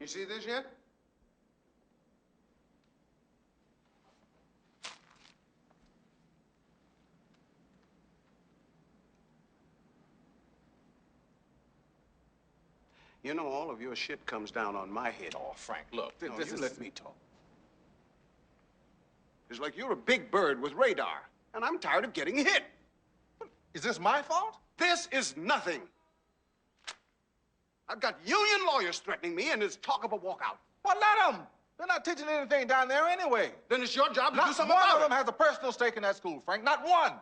You see this yet? You know, all of your shit comes down on my head. Oh, Frank, look, No, this you is... let me talk. It's like you're a big bird with radar, and I'm tired of getting hit. Is this my fault? This is nothing. I've got union lawyers threatening me, and there's talk of a walkout. Well, let them. They're not teaching anything down there anyway. Then it's your job to do something about it. Not about one of them has a personal stake in that school, Frank. Not one.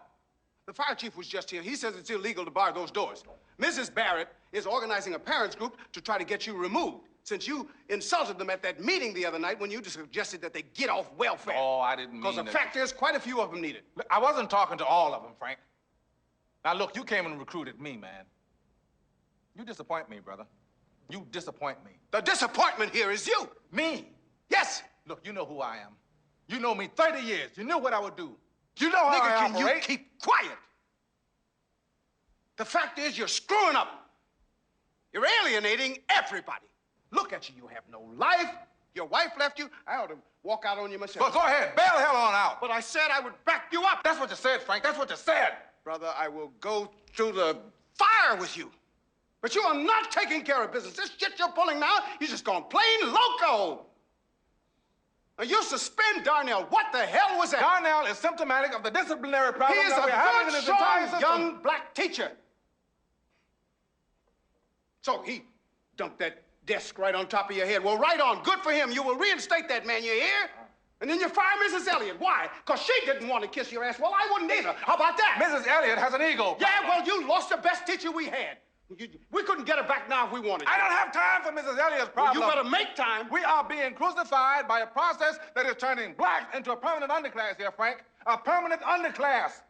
The fire chief was just here. He says it's illegal to bar those doors. Mrs. Barrett is organizing a parents group to try to get you removed, since you insulted them at that meeting the other night when you suggested that they get off welfare. Oh, I didn't mean Because the fact is, quite a few of them need it. Look, I wasn't talking to all of them, Frank. Now, look, you came and recruited me, man. You disappoint me, brother. You disappoint me. The disappointment here is you. Me? Yes. Look, you know who I am. You know me 30 years. You knew what I would do. You know how Nigga, I can operate. you keep quiet? The fact is, you're screwing up. You're alienating everybody. Look at you. You have no life. Your wife left you. I ought to walk out on you myself. Well, go ahead. Bail hell on out. But I said I would back you up. That's what you said, Frank. That's what you said. Brother, I will go through the fire with you. But you are not taking care of business. This shit you're pulling now, you're just going plain loco. Now, you suspend Darnell. What the hell was that? Darnell is symptomatic of the disciplinary problem that we're having in this entire He is a good, system. young black teacher. So he dumped that desk right on top of your head. Well, right on. Good for him. You will reinstate that man, you hear? And then you fire Mrs. Elliott. Why? Because she didn't want to kiss your ass. Well, I wouldn't either. How about that? Mrs. Elliott has an ego problem. Yeah, well, you lost the best teacher we had. We couldn't get her back now if we wanted to. I don't have time for Mrs. Elliott's problem. Well, you better make time. We are being crucified by a process that is turning blacks into a permanent underclass here, Frank. A permanent underclass.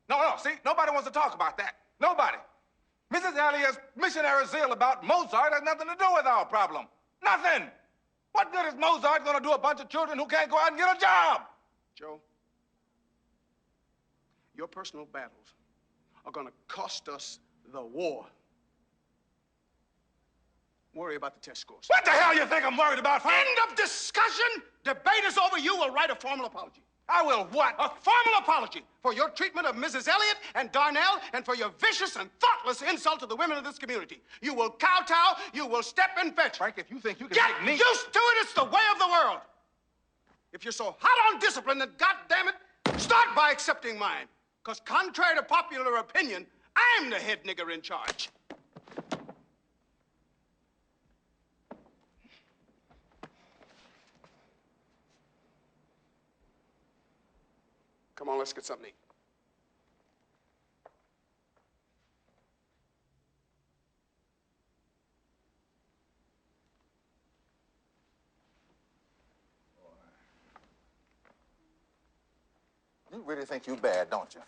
No, see, nobody wants to talk about that. Nobody. Mrs. Elliott's missionary zeal about Mozart has nothing to do with our problem. Nothing. What good is Mozart going to do a bunch of children who can't go out and get a job? Joe, your personal battles are going to cost us the war. Worry about the test scores. What the hell you think I'm worried about, Frank? End of discussion. Debate is over. You will write a formal apology. I will what? A formal apology for your treatment of Mrs. Elliott and Darnell and for your vicious and thoughtless insult to the women of this community. You will kowtow. You will step and fetch. Frank, if you think you can Get make me... used to it. It's the way of the world. If you're so hot on discipline, then goddamn it, start by accepting mine. Because contrary to popular opinion, I'm the head nigger in charge. Come on, let's get something to eat. You really think you bad, don't you?